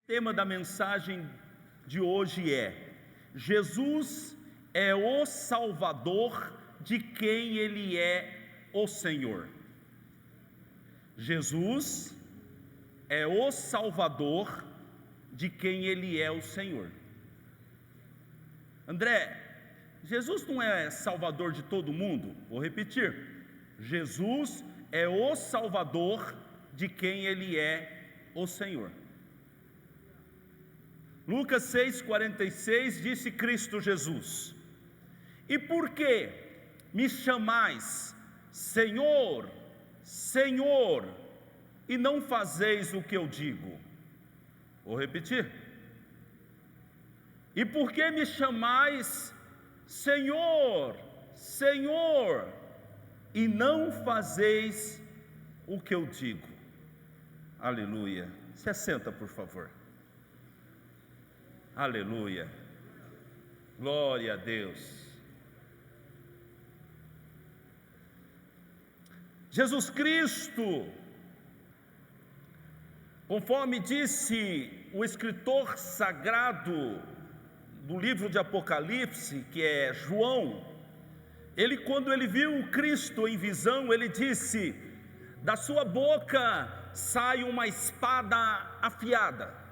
O tema da mensagem de hoje é: Jesus é o Salvador de quem Ele é o Senhor. Jesus é o Salvador de quem Ele é o Senhor. André, Jesus não é Salvador de todo mundo? Vou repetir: Jesus é o Salvador de quem Ele é o Senhor. Lucas 6,46 disse Cristo Jesus: e por que me chamais Senhor, Senhor, e não fazeis o que eu digo? Vou repetir: e por que me chamais Senhor, Senhor, e não fazeis o que eu digo? Aleluia. Se assenta, por favor. Aleluia, glória a Deus. Jesus Cristo, conforme disse o escritor sagrado do livro de Apocalipse, que é João, quando ele viu Cristo em visão, ele disse: da sua boca sai uma espada afiada.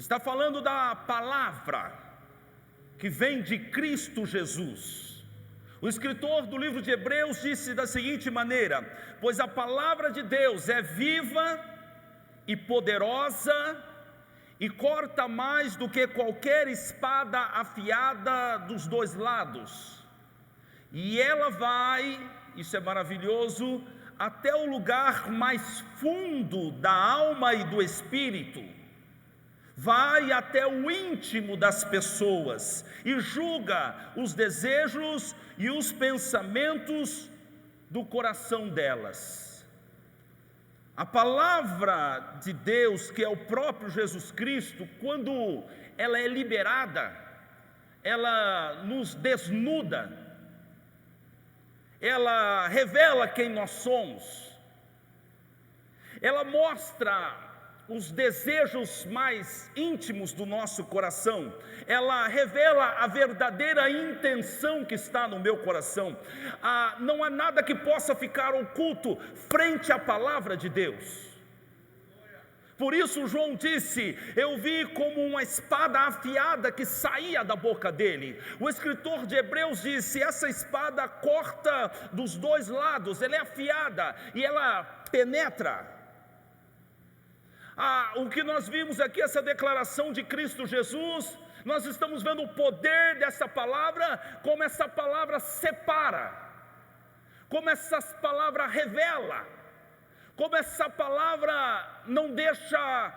Está falando da palavra que vem de Cristo Jesus. O escritor do livro de Hebreus disse da seguinte maneira: pois a palavra de Deus é viva e poderosa, e corta mais do que qualquer espada afiada dos dois lados, e ela vai, isso é maravilhoso, até o lugar mais fundo da alma e do espírito, vai até o íntimo das pessoas e julga os desejos e os pensamentos do coração delas. A palavra de Deus, que é o próprio Jesus Cristo, quando ela é liberada, ela nos desnuda, ela revela quem nós somos, ela mostra os desejos mais íntimos do nosso coração, ela revela a verdadeira intenção que está no meu coração. Não há nada que possa ficar oculto frente à palavra de Deus. Por isso João disse: eu vi como uma espada afiada que saía da boca dele. O escritor de Hebreus disse: essa espada corta dos dois lados, ela é afiada e ela penetra. O que nós vimos aqui, essa declaração de Cristo Jesus, nós estamos vendo o poder dessa palavra, como essa palavra separa, como essa palavra revela, como essa palavra não deixa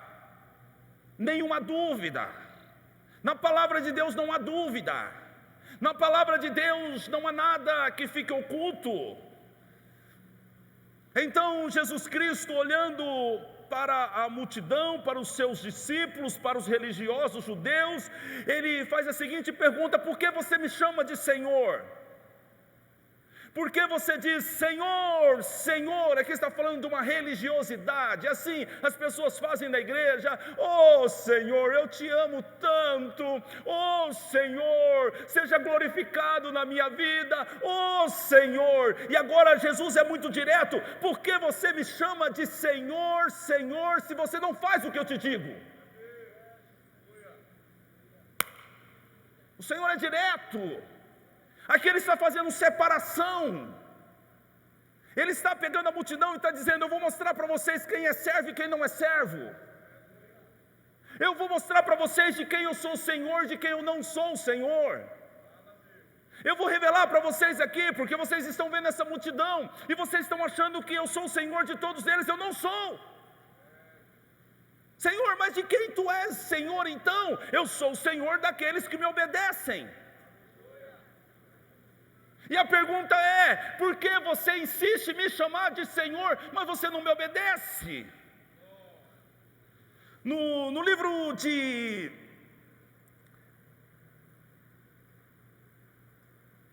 nenhuma dúvida. Na palavra de Deus não há dúvida, na palavra de Deus não há nada que fique oculto. Então Jesus Cristo, olhando para a multidão, para os seus discípulos, para os religiosos judeus, ele faz a seguinte pergunta: por que você me chama de Senhor? Por que você diz Senhor, Senhor? Aqui está falando de uma religiosidade. Assim as pessoas fazem na igreja: oh Senhor, eu te amo tanto, oh Senhor, seja glorificado na minha vida, oh Senhor. E agora Jesus é muito direto: por que você me chama de Senhor, Senhor, se você não faz o que eu te digo? O Senhor é direto. Aqui ele está fazendo separação. Ele está pegando a multidão e está dizendo: eu vou mostrar para vocês quem é servo e quem não é servo. Eu vou mostrar para vocês de quem eu sou Senhor, de quem eu não sou Senhor. Eu vou revelar para vocês aqui, porque vocês estão vendo essa multidão e vocês estão achando que eu sou o Senhor de todos eles. Eu não sou. Senhor, mas de quem tu és Senhor então? Eu sou o Senhor daqueles que me obedecem. E a pergunta é: por que você insiste em me chamar de Senhor, mas você não me obedece? No livro de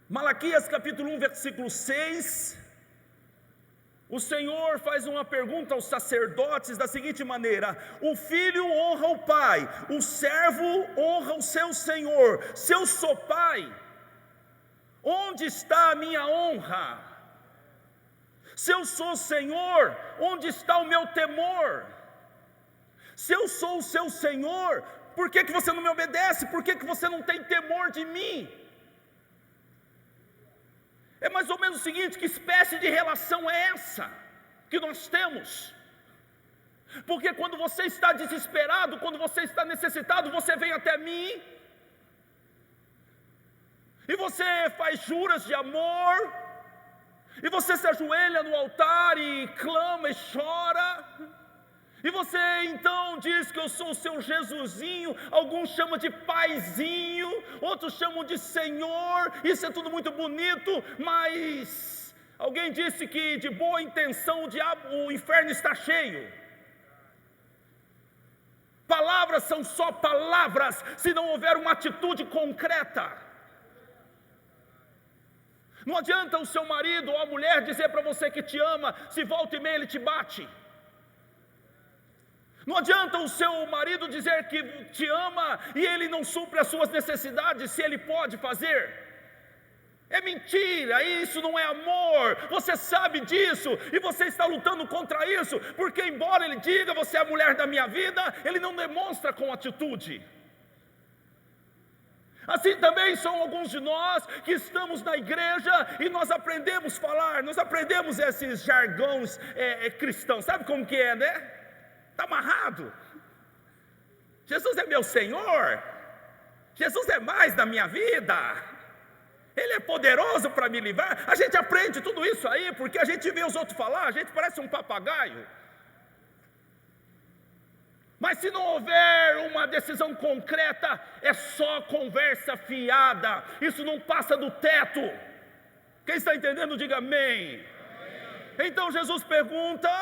Malaquias capítulo 1, versículo 6, o Senhor faz uma pergunta aos sacerdotes da seguinte maneira: o filho honra o pai, o servo honra o seu senhor. Se eu sou pai, onde está a minha honra? Se eu sou senhor, onde está o meu temor? Se eu sou o seu senhor, por que você não me obedece? Por que você não tem temor de mim? É mais ou menos o seguinte: que espécie de relação é essa que nós temos? Porque quando você está desesperado, quando você está necessitado, você vem até mim, e você faz juras de amor, e você se ajoelha no altar e clama e chora, e você então diz que eu sou o seu Jesusinho. Alguns chamam de paizinho, outros chamam de Senhor. Isso é tudo muito bonito, mas alguém disse que de boa intenção o inferno está cheio. Palavras são só palavras se não houver uma atitude concreta. Não adianta o seu marido ou a mulher dizer para você que te ama, se volta e meia ele te bate. Não adianta o seu marido dizer que te ama e ele não supre as suas necessidades, se ele pode fazer. É mentira, isso não é amor, você sabe disso, e você está lutando contra isso, porque embora ele diga, você é a mulher da minha vida, ele não demonstra com atitude. Assim também são alguns de nós que estamos na igreja e nós aprendemos a falar, nós aprendemos esses jargões cristãos, sabe como que é, né? Está amarrado. Jesus é meu Senhor, Jesus é mais da minha vida, Ele é poderoso para me livrar. A gente aprende tudo isso aí, porque a gente vê os outros falar, a gente parece um papagaio. Mas se não houver uma decisão concreta, é só conversa fiada, isso não passa do teto. Quem está entendendo, diga amém. Então Jesus pergunta: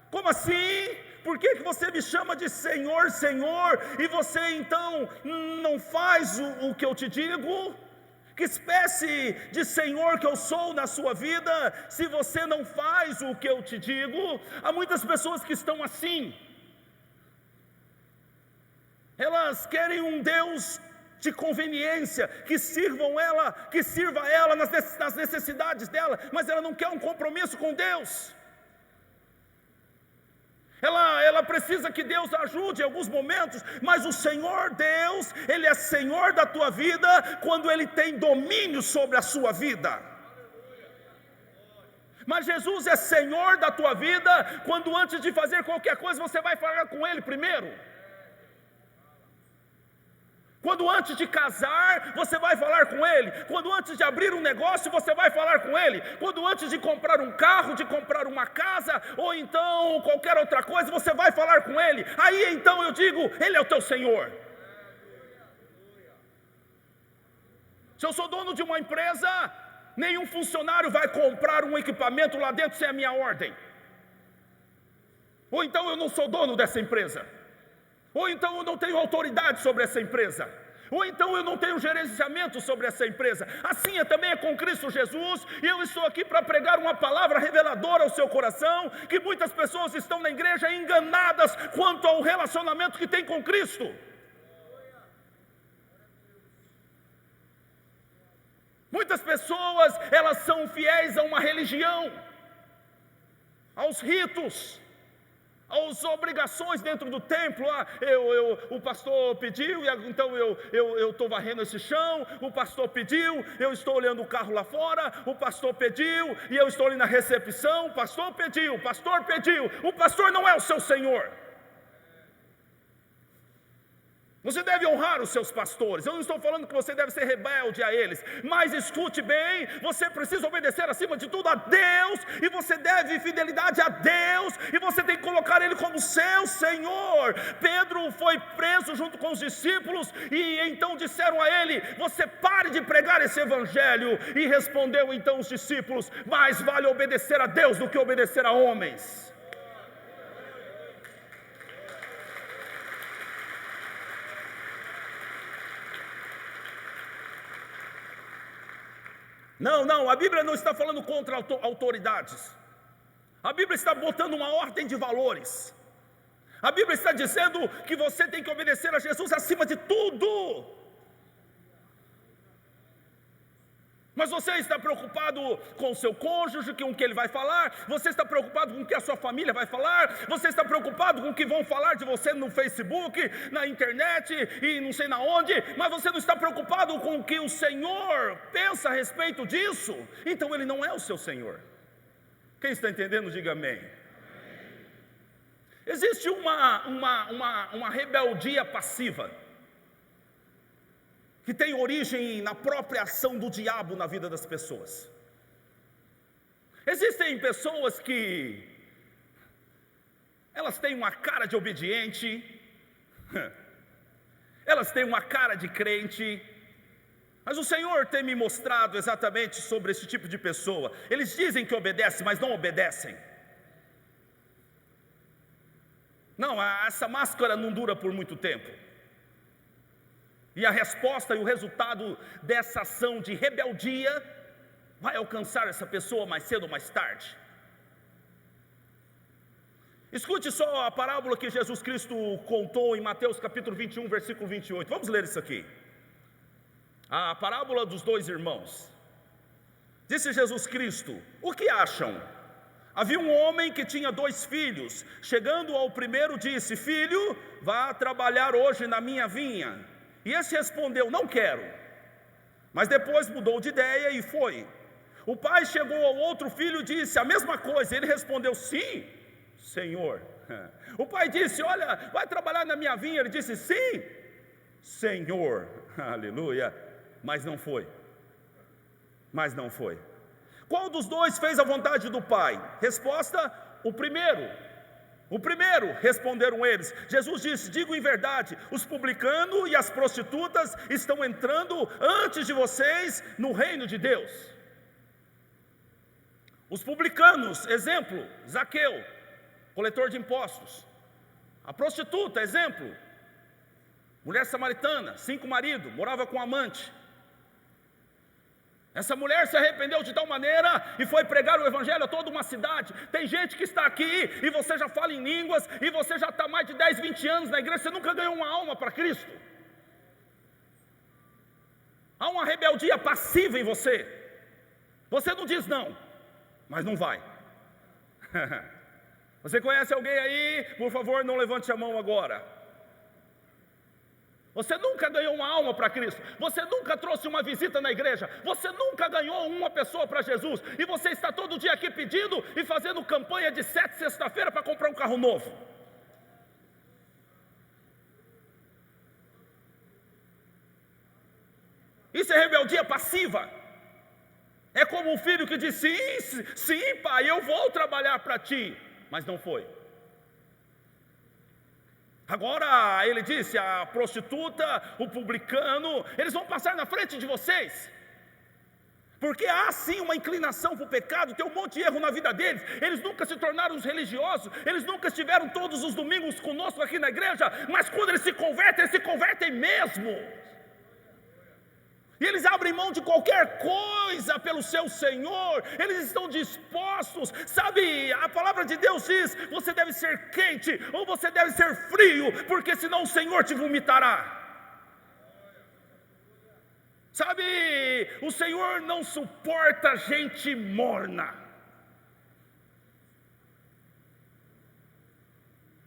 como assim? Por que você me chama de Senhor, Senhor, e você então não faz o que eu te digo? Que espécie de Senhor que eu sou na sua vida, se você não faz o que eu te digo? Há muitas pessoas que estão assim. Elas querem um Deus de conveniência, que sirva ela nas necessidades dela, mas ela não quer um compromisso com Deus. Ela precisa que Deus a ajude em alguns momentos, mas o Senhor Deus, Ele é Senhor da tua vida quando Ele tem domínio sobre a sua vida. Mas Jesus é Senhor da tua vida quando antes de fazer qualquer coisa você vai falar com Ele primeiro. Quando antes de casar, você vai falar com Ele. Quando antes de abrir um negócio, você vai falar com Ele. Quando antes de comprar um carro, de comprar uma casa, ou então qualquer outra coisa, você vai falar com Ele. Aí então eu digo, Ele é o teu Senhor. Se eu sou dono de uma empresa, nenhum funcionário vai comprar um equipamento lá dentro sem a minha ordem. Ou então eu não sou dono dessa empresa. Ou então eu não tenho autoridade sobre essa empresa, ou então eu não tenho gerenciamento sobre essa empresa. Assim também é com Cristo Jesus, e eu estou aqui para pregar uma palavra reveladora ao seu coração, que muitas pessoas estão na igreja enganadas quanto ao relacionamento que tem com Cristo. Muitas pessoas, elas são fiéis a uma religião, aos ritos, as obrigações dentro do templo. O pastor pediu, e então eu estou varrendo esse chão. O pastor pediu, eu estou olhando o carro lá fora. O pastor pediu, e eu estou ali na recepção. O pastor pediu, o pastor não é o seu Senhor. Você deve honrar os seus pastores. Eu não estou falando que você deve ser rebelde a eles, mas escute bem, você precisa obedecer acima de tudo a Deus, e você deve fidelidade a Deus, e você tem que colocar Ele como seu Senhor. Pedro foi preso junto com os discípulos, e então disseram a ele: você pare de pregar esse evangelho. E respondeu então os discípulos: mais vale obedecer a Deus do que obedecer a homens. Não, a Bíblia não está falando contra autoridades. A Bíblia está botando uma ordem de valores. A Bíblia está dizendo que você tem que obedecer a Jesus acima de tudo. Mas você está preocupado com o seu cônjuge, com o que ele vai falar? Você está preocupado com o que a sua família vai falar? Você está preocupado com o que vão falar de você no Facebook, na internet e não sei na onde? Mas você não está preocupado com o que o Senhor pensa a respeito disso? Então ele não é o seu Senhor. Quem está entendendo, diga amém. Existe uma rebeldia passiva, que tem origem na própria ação do diabo na vida das pessoas. Existem pessoas que elas têm uma cara de obediente, elas têm uma cara de crente, mas o Senhor tem me mostrado exatamente sobre esse tipo de pessoa. Eles dizem que obedecem, mas não obedecem. Não, essa máscara não dura por muito tempo. E a resposta e o resultado dessa ação de rebeldia vai alcançar essa pessoa mais cedo ou mais tarde. Escute só a parábola que Jesus Cristo contou em Mateus capítulo 21, versículo 28. Vamos ler isso aqui. A parábola dos dois irmãos. Disse Jesus Cristo: o que acham? Havia um homem que tinha 2 filhos. Chegando ao primeiro disse: filho, vá trabalhar hoje na minha vinha. E esse respondeu: não quero. Mas depois mudou de ideia e foi. O pai chegou ao outro filho e disse a mesma coisa. Ele respondeu: sim, Senhor. O pai disse: olha, vai trabalhar na minha vinha. Ele disse: sim, Senhor. Aleluia. Mas não foi. Mas não foi. Qual dos dois fez a vontade do pai? Resposta: o primeiro. O primeiro, responderam eles. Jesus disse: digo em verdade, os publicanos e as prostitutas estão entrando antes de vocês no reino de Deus. Os publicanos, exemplo, Zaqueu, coletor de impostos. A prostituta, exemplo, mulher samaritana, 5 maridos, morava com amante. Essa mulher se arrependeu de tal maneira e foi pregar o evangelho a toda uma cidade. Tem gente que está aqui e você já fala em línguas, e você já está mais de 10, 20 anos na igreja, você nunca ganhou uma alma para Cristo. Há uma rebeldia passiva em você. Você não diz não, mas não vai. Você conhece alguém aí? Por favor, não levante a mão agora. Você nunca ganhou uma alma para Cristo. Você nunca trouxe uma visita na igreja. Você nunca ganhou uma pessoa para Jesus. E você está todo dia aqui pedindo e fazendo campanha de 7 sexta-feira para comprar um carro novo. Isso é rebeldia passiva. É como um filho que diz: sim, pai, eu vou trabalhar para ti. Mas não foi. Agora ele disse: a prostituta, o publicano, eles vão passar na frente de vocês. Porque há sim uma inclinação para o pecado, tem um monte de erro na vida deles. Eles nunca se tornaram os religiosos, eles nunca estiveram todos os domingos conosco aqui na igreja. Mas quando eles se convertem mesmo. E eles abrem mão de qualquer coisa pelo seu Senhor. Eles estão dispostos. Sabe, a palavra de Deus diz: você deve ser quente ou você deve ser frio, porque senão o Senhor te vomitará. Sabe, o Senhor não suporta gente morna.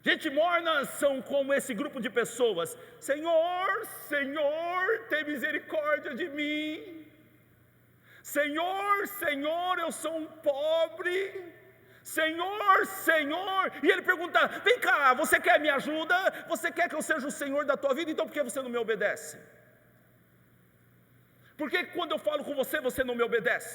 Gente morna são como esse grupo de pessoas: Senhor, Senhor, tem misericórdia de mim. Senhor, Senhor, eu sou um pobre. Senhor, Senhor. E ele pergunta: vem cá, você quer minha ajuda? Você quer que eu seja o Senhor da tua vida? Então por que você não me obedece? Por que quando eu falo com você, você não me obedece?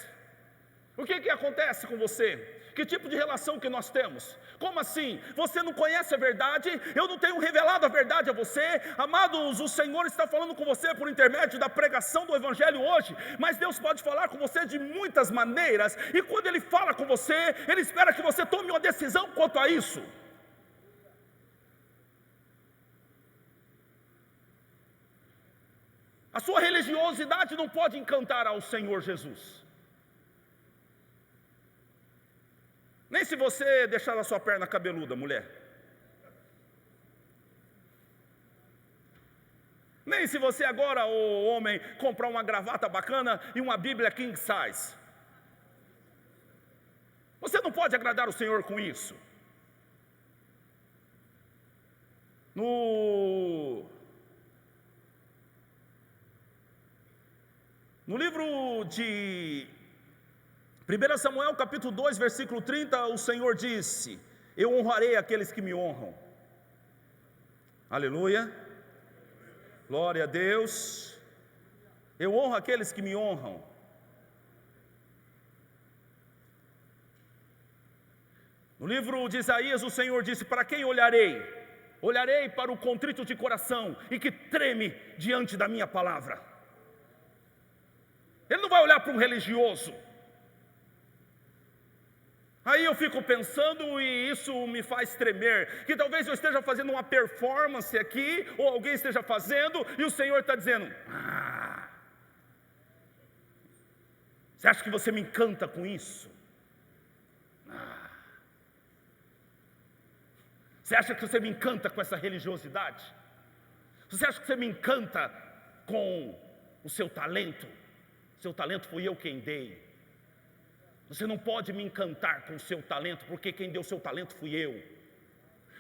O que acontece com você? Que tipo de relação que nós temos? Como assim? Você não conhece a verdade? Eu não tenho revelado a verdade a você? Amados, o Senhor está falando com você por intermédio da pregação do Evangelho hoje. Mas Deus pode falar com você de muitas maneiras. E quando Ele fala com você, Ele espera que você tome uma decisão quanto a isso. A sua religiosidade não pode encantar ao Senhor Jesus. Nem Nem se você deixar a sua perna cabeluda, mulher. Nem se você agora, o homem, comprar uma gravata bacana e uma Bíblia king size. Você não pode agradar o Senhor com isso. No livro de 1 Samuel capítulo 2, versículo 30, o Senhor disse: eu honrarei aqueles que me honram. Aleluia, glória a Deus. Eu honro aqueles que me honram. No livro de Isaías, o Senhor disse: para quem olharei? Olharei para o contrito de coração e que treme diante da minha palavra. Ele não vai olhar para um religioso. Aí eu fico pensando, e isso me faz tremer, que talvez eu esteja fazendo uma performance aqui, ou alguém esteja fazendo, e o Senhor está dizendo: você acha que você me encanta com isso? Você acha que você me encanta com essa religiosidade? Você acha que você me encanta com o seu talento? Seu talento fui eu quem dei. Você não pode me encantar com o seu talento, porque quem deu o seu talento fui eu.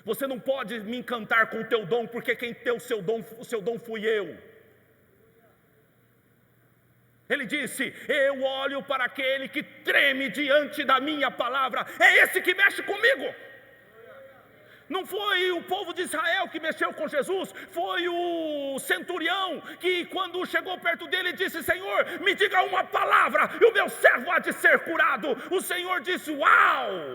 Você não pode me encantar com o teu dom, porque quem deu o seu dom fui eu. Ele disse: eu olho para aquele que treme diante da minha palavra. É esse que mexe comigo. Não foi o povo de Israel que mexeu com Jesus, foi o centurião que, quando chegou perto dele, disse: Senhor, me diga uma palavra e o meu servo há de ser curado. O Senhor disse: uau!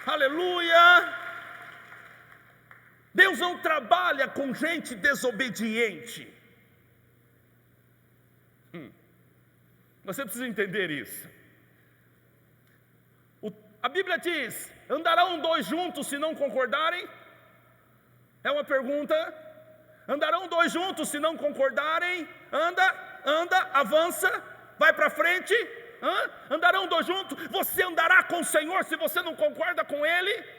Aleluia! Deus não trabalha com gente desobediente. Você precisa entender isso. A Bíblia diz: andarão dois juntos se não concordarem? É uma pergunta. Andarão dois juntos se não concordarem? Anda, avança, vai para frente. Andarão dois juntos? Você andará com o Senhor se você não concorda com Ele?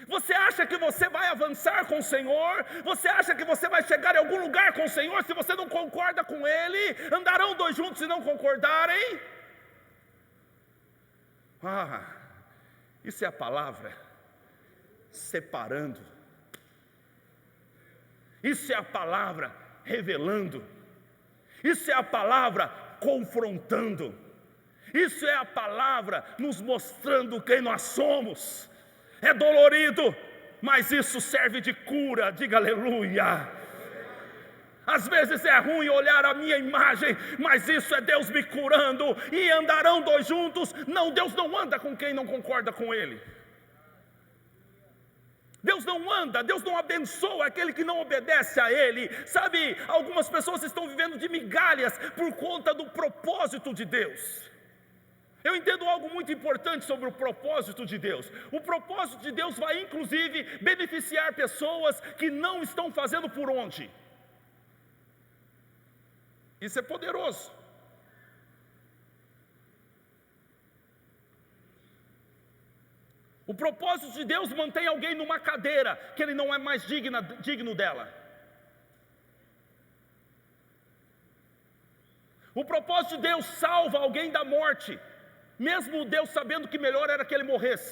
Você acha que você vai avançar com o Senhor? Você acha que você vai chegar em algum lugar com o Senhor se você não concorda com Ele? Andarão dois juntos se não concordarem? Isso é a palavra separando. Isso é a palavra revelando. Isso é a palavra confrontando. Isso é a palavra nos mostrando quem nós somos. É dolorido, mas isso serve de cura. Diga aleluia. Às vezes é ruim olhar a minha imagem, mas isso é Deus me curando. E andarão dois juntos? Não, Deus não anda com quem não concorda com Ele. Deus não anda, Deus não abençoa aquele que não obedece a Ele. Sabe, algumas pessoas estão vivendo de migalhas por conta do propósito de Deus. Eu entendo algo muito importante sobre o propósito de Deus. O propósito de Deus vai inclusive beneficiar pessoas que não estão fazendo por onde. Isso é poderoso. O propósito de Deus mantém alguém numa cadeira que ele não é mais digno dela. O propósito de Deus salva alguém da morte, mesmo Deus sabendo que melhor era que ele morresse.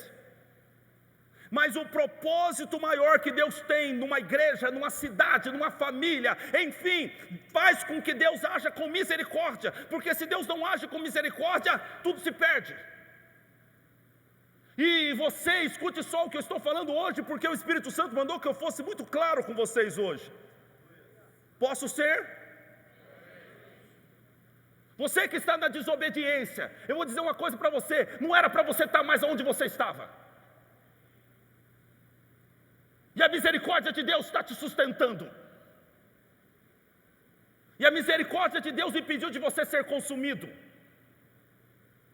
Mas o propósito maior que Deus tem numa igreja, numa cidade, numa família, enfim, faz com que Deus haja com misericórdia, porque se Deus não age com misericórdia, tudo se perde. E você escute só o que eu estou falando hoje, porque o Espírito Santo mandou que eu fosse muito claro com vocês hoje. Posso ser? Você que está na desobediência, eu vou dizer uma coisa para você: não era para você estar mais onde você estava. E a misericórdia de Deus está te sustentando. E a misericórdia de Deus impediu de você ser consumido.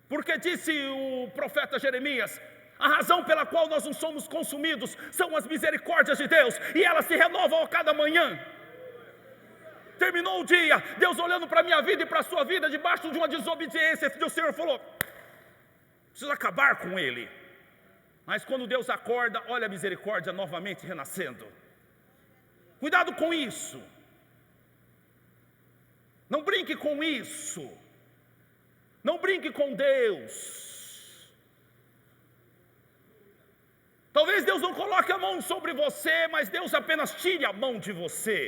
Porque disse o profeta Jeremias: a razão pela qual nós não somos consumidos são as misericórdias de Deus, e elas se renovam a cada manhã. Terminou o dia, Deus olhando para a minha vida e para a sua vida, debaixo de uma desobediência, e o Senhor falou: preciso acabar com ele. Mas quando Deus acorda, olha a misericórdia novamente renascendo. Cuidado com isso. Não brinque com isso. Não brinque com Deus. Talvez Deus não coloque a mão sobre você, mas Deus apenas tire a mão de você.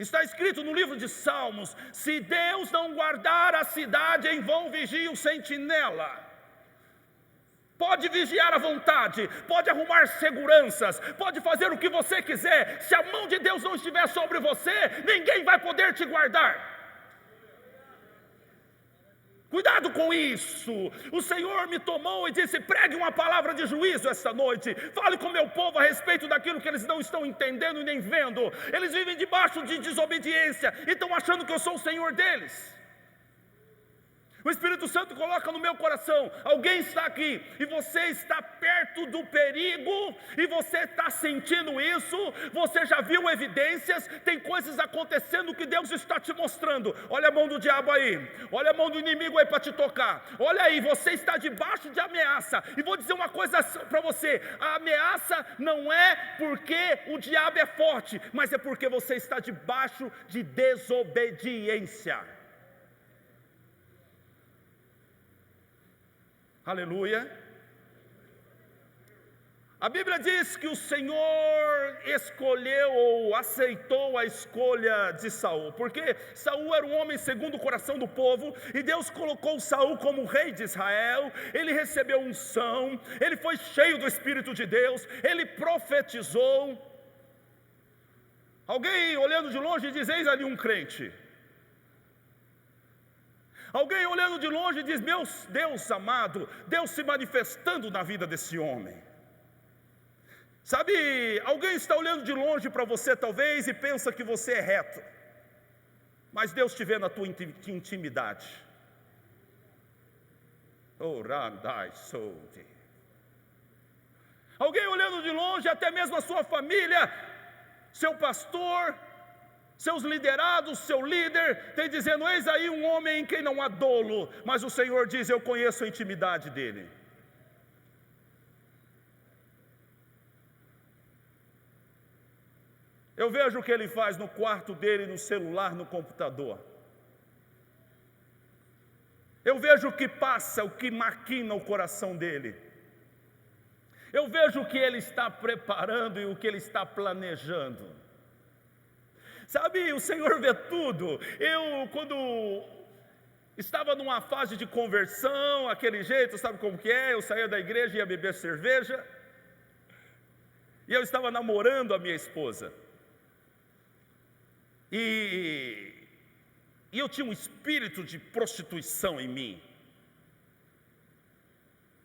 Está escrito no livro de Salmos: se Deus não guardar a cidade, em vão vigia o sentinela. Pode vigiar à vontade, pode arrumar seguranças, pode fazer o que você quiser. Se a mão de Deus não estiver sobre você, ninguém vai poder te guardar. Cuidado com isso. O Senhor me tomou e disse: pregue uma palavra de juízo esta noite. Fale com o meu povo a respeito daquilo que eles não estão entendendo e nem vendo. Eles vivem debaixo de desobediência e estão achando que eu sou o Senhor deles. O Espírito Santo coloca no meu coração: alguém está aqui e você está perto do perigo, e você está sentindo isso, você já viu evidências, tem coisas acontecendo que Deus está te mostrando. Olha a mão do diabo aí, olha a mão do inimigo aí para te tocar. Olha aí, você está debaixo de ameaça. E vou dizer uma coisa para você: a ameaça não é porque o diabo é forte, mas é porque você está debaixo de desobediência. Aleluia. A Bíblia diz que o Senhor escolheu ou aceitou a escolha de Saul, porque Saul era um homem segundo o coração do povo, e Deus colocou Saul como rei de Israel. Ele recebeu unção, ele foi cheio do Espírito de Deus, ele profetizou. Alguém olhando de longe diz: eis ali um crente. Alguém olhando de longe diz: meu Deus amado, Deus se manifestando na vida desse homem. Sabe, alguém está olhando de longe para você talvez e pensa que você é reto, mas Deus te vê na tua intimidade. Alguém olhando de longe, até mesmo a sua família, seu pastor, seus liderados, seu líder, tem dizendo: eis aí um homem em quem não há dolo. Mas o Senhor diz: eu conheço a intimidade dele. Eu vejo o que ele faz no quarto dele, no celular, no computador. Eu vejo o que passa, o que maquina o coração dele. Eu vejo o que ele está preparando e o que ele está planejando. Sabe, o Senhor vê tudo. Eu, quando estava numa fase de conversão, aquele jeito, sabe como que é? Eu saía da igreja e ia beber cerveja. E eu estava namorando a minha esposa. E eu tinha um espírito de prostituição em mim.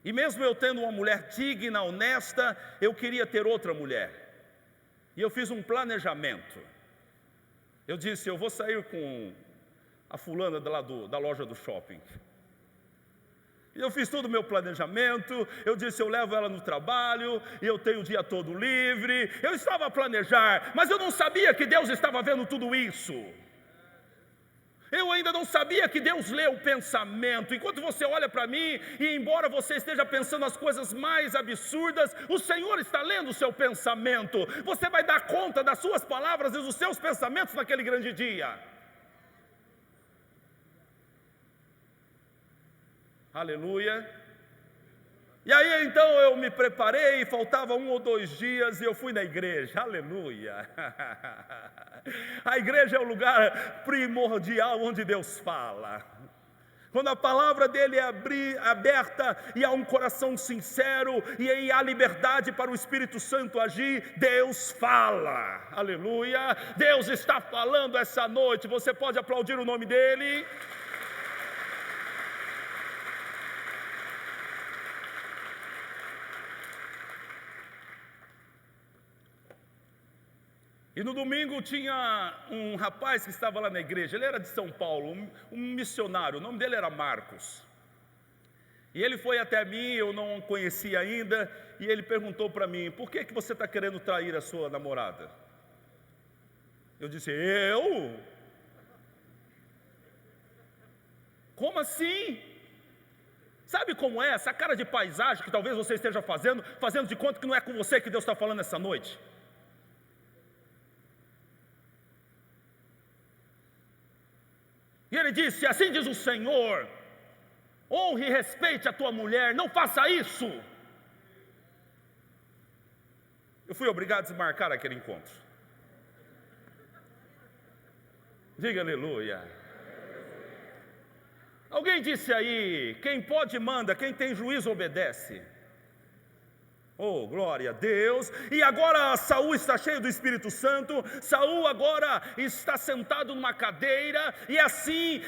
E mesmo eu tendo uma mulher digna, honesta, eu queria ter outra mulher. E eu fiz um planejamento. Eu disse: eu vou sair com a fulana da loja do shopping. E eu fiz todo o meu planejamento. Eu disse: eu levo ela no trabalho, e eu tenho o dia todo livre. Eu estava a planejar, mas eu não sabia que Deus estava vendo tudo isso. Eu ainda não sabia que Deus lê o pensamento. Enquanto você olha para mim, e embora você esteja pensando as coisas mais absurdas, o Senhor está lendo o seu pensamento. Você vai dar conta das suas palavras e dos seus pensamentos naquele grande dia. Aleluia. E aí então eu me preparei, faltava 1 ou 2 dias e eu fui na igreja. Aleluia. A igreja é o lugar primordial onde Deus fala. Quando a palavra dele é aberta e há um coração sincero e aí há liberdade para o Espírito Santo agir, Deus fala. Aleluia. Deus está falando essa noite. Você pode aplaudir o nome dele? E no domingo tinha um rapaz que estava lá na igreja. Ele era de São Paulo, um missionário. O nome dele era Marcos. E ele foi até mim, eu não conhecia ainda. E ele perguntou para mim: por que você está querendo trair a sua namorada? Eu disse: eu? Como assim? Sabe como é essa cara de paisagem que talvez você esteja fazendo de conta que não é com você que Deus está falando essa noite? E ele disse: assim diz o Senhor, honre e respeite a tua mulher, não faça isso. Eu fui obrigado a desmarcar aquele encontro. Diga aleluia. Alguém disse aí: quem pode manda, quem tem juízo obedece. Oh, glória a Deus. E agora Saul está cheio do Espírito Santo. Saul agora está sentado numa cadeira. E assim,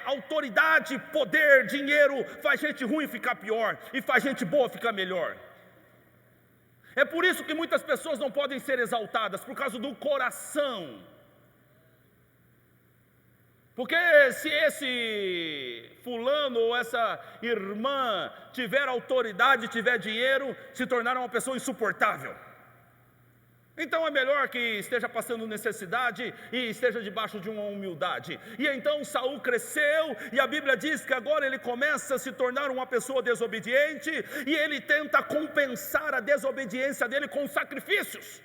autoridade, poder, dinheiro faz gente ruim ficar pior, e faz gente boa ficar melhor. É por isso que muitas pessoas não podem ser exaltadas, por causa do coração. Porque se esse fulano ou essa irmã tiver autoridade, tiver dinheiro, se tornar uma pessoa insuportável. Então é melhor que esteja passando necessidade e esteja debaixo de uma humildade. E então Saul cresceu, e a Bíblia diz que agora ele começa a se tornar uma pessoa desobediente, e ele tenta compensar a desobediência dele com sacrifícios.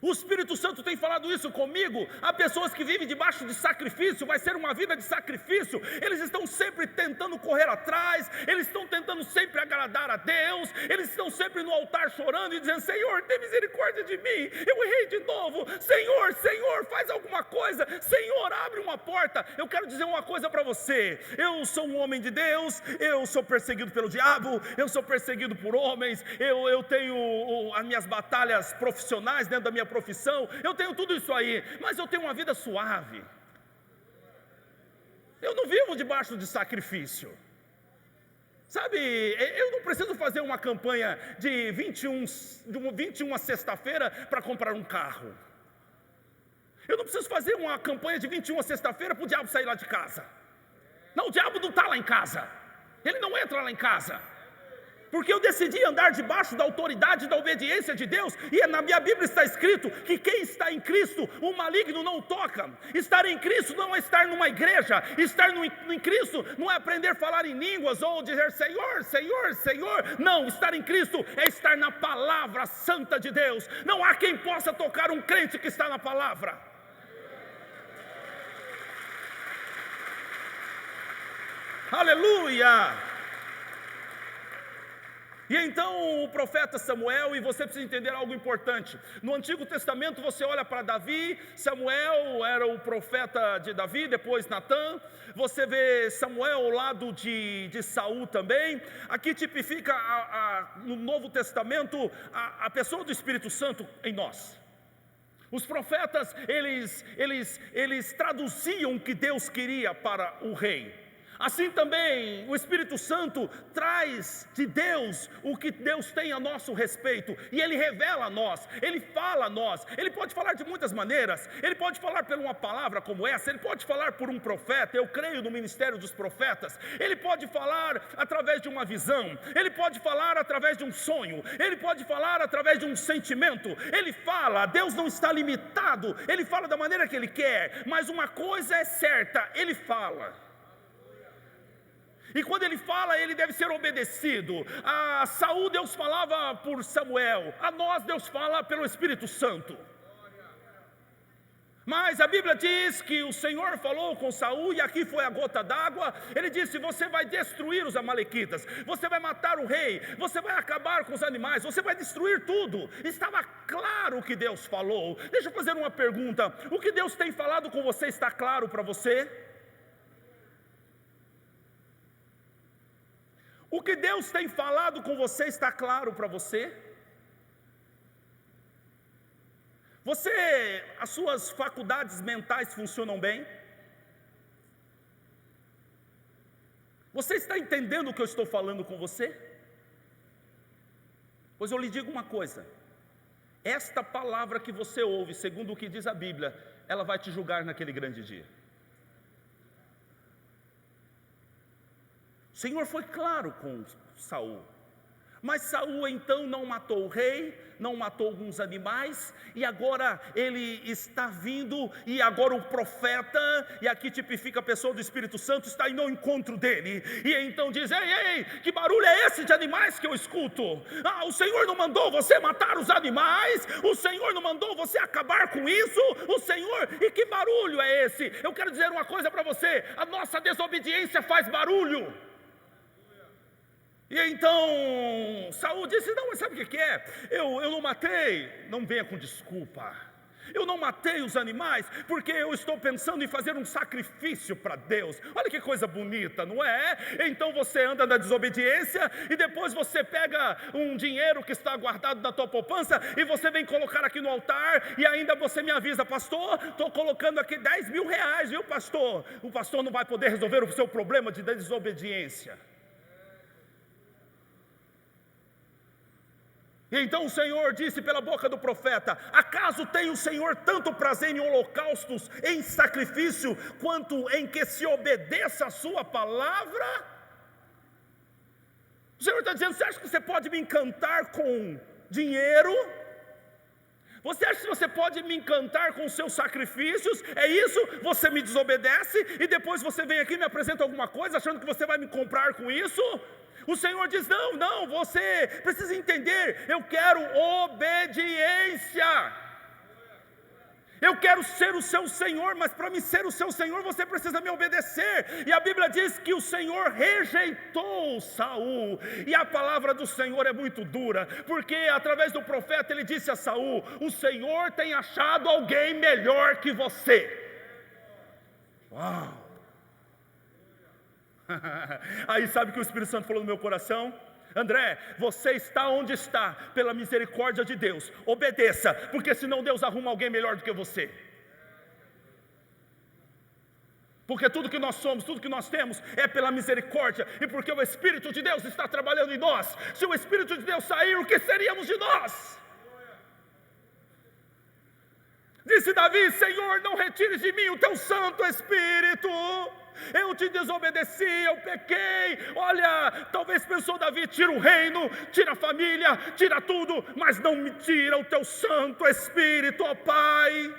O Espírito Santo tem falado isso comigo. Há pessoas que vivem debaixo de sacrifício, vai ser uma vida de sacrifício. Eles estão sempre tentando correr atrás, eles estão tentando sempre agradar a Deus, eles estão sempre no altar chorando e dizendo: Senhor, tem misericórdia de mim, eu errei de novo. Senhor, Senhor, faz alguma coisa. Senhor, abre uma porta. Eu quero dizer uma coisa para você: eu sou um homem de Deus, eu sou perseguido pelo diabo, eu sou perseguido por homens, eu tenho as minhas batalhas profissionais dentro da minha profissão, eu tenho tudo isso aí, mas eu tenho uma vida suave. Eu não vivo debaixo de sacrifício. Sabe, eu não preciso fazer uma campanha de 21 sexta-feira para comprar um carro. Eu não preciso fazer uma campanha de 21 sexta-feira para o diabo sair lá de casa. Não, o diabo não está lá em casa. Ele não entra lá em casa. Porque eu decidi andar debaixo da autoridade, da obediência de Deus. E na minha Bíblia está escrito que quem está em Cristo, o maligno não o toca. Estar em Cristo não é estar numa igreja. Estar em Cristo não é aprender a falar em línguas ou dizer Senhor, Senhor, Senhor. Não, estar em Cristo é estar na palavra santa de Deus. Não há quem possa tocar um crente que está na palavra. Aleluia! E então o profeta Samuel, e você precisa entender algo importante. No Antigo Testamento você olha para Davi, Samuel era o profeta de Davi, depois Natã. Você vê Samuel ao lado de Saul também. Aqui tipifica no Novo Testamento a pessoa do Espírito Santo em nós. Os profetas, eles traduziam o que Deus queria para o rei. Assim também o Espírito Santo traz de Deus o que Deus tem a nosso respeito, e Ele revela a nós, Ele fala a nós. Ele pode falar de muitas maneiras. Ele pode falar por uma palavra como essa, Ele pode falar por um profeta. Eu creio no ministério dos profetas. Ele pode falar através de uma visão, Ele pode falar através de um sonho, Ele pode falar através de um sentimento. Ele fala, Deus não está limitado, Ele fala da maneira que Ele quer, mas uma coisa é certa, Ele fala. E quando ele fala, ele deve ser obedecido. A Saul Deus falava por Samuel, a nós Deus fala pelo Espírito Santo. Mas a Bíblia diz que o Senhor falou com Saul, e aqui foi a gota d'água. Ele disse: você vai destruir os amalequitas, você vai matar o rei, você vai acabar com os animais, você vai destruir tudo. Estava claro o que Deus falou. Deixa eu fazer uma pergunta: o que Deus tem falado com você está claro para você? O que Deus tem falado com você está claro para você? As suas faculdades mentais funcionam bem? Você está entendendo o que eu estou falando com você? Pois eu lhe digo uma coisa: esta palavra que você ouve, segundo o que diz a Bíblia, ela vai te julgar naquele grande dia. O Senhor foi claro com Saul. Mas Saul então não matou o rei, não matou alguns animais, e agora ele está vindo, e agora o profeta, e aqui tipifica a pessoa do Espírito Santo, está indo ao encontro dele, e então diz: ei, que barulho é esse de animais que eu escuto? O Senhor não mandou você matar os animais? O Senhor não mandou você acabar com isso? O Senhor, e que barulho é esse? Eu quero dizer uma coisa para você: a nossa desobediência faz barulho. E então Saul disse: não, mas sabe o que é? Eu não matei, não venha com desculpa. Eu não matei os animais porque eu estou pensando em fazer um sacrifício para Deus. Olha que coisa bonita, não é? Então você anda na desobediência e depois você pega um dinheiro que está guardado na tua poupança e você vem colocar aqui no altar, e ainda você me avisa: pastor, estou colocando aqui 10 mil reais, viu, pastor? O pastor não vai poder resolver o seu problema de desobediência. Então o Senhor disse pela boca do profeta: acaso tem o Senhor tanto prazer em holocaustos, em sacrifício, quanto em que se obedeça a sua palavra? O Senhor está dizendo: você acha que você pode me encantar com dinheiro? Você acha que você pode me encantar com os seus sacrifícios? É isso? Você me desobedece e depois você vem aqui e me apresenta alguma coisa achando que você vai me comprar com isso? O Senhor diz: não, você precisa entender, eu quero obediência. Eu quero ser o seu Senhor, mas para me ser o seu Senhor você precisa me obedecer. E a Bíblia diz que o Senhor rejeitou Saul. E a palavra do Senhor é muito dura, porque através do profeta ele disse a Saul: o Senhor tem achado alguém melhor que você. Uau! Aí sabe o que o Espírito Santo falou no meu coração? André, você está onde está pela misericórdia de Deus. Obedeça, porque senão Deus arruma alguém melhor do que você. Porque tudo que nós somos, tudo que nós temos é pela misericórdia, e porque o Espírito de Deus está trabalhando em nós. Se o Espírito de Deus sair, o que seríamos de nós? Disse Davi: Senhor, não retires de mim o teu Santo Espírito. Eu te desobedeci, eu pequei. Olha, talvez pensou Davi: tira o reino, tira a família, tira tudo, mas não me tira o teu Santo Espírito, ó Pai.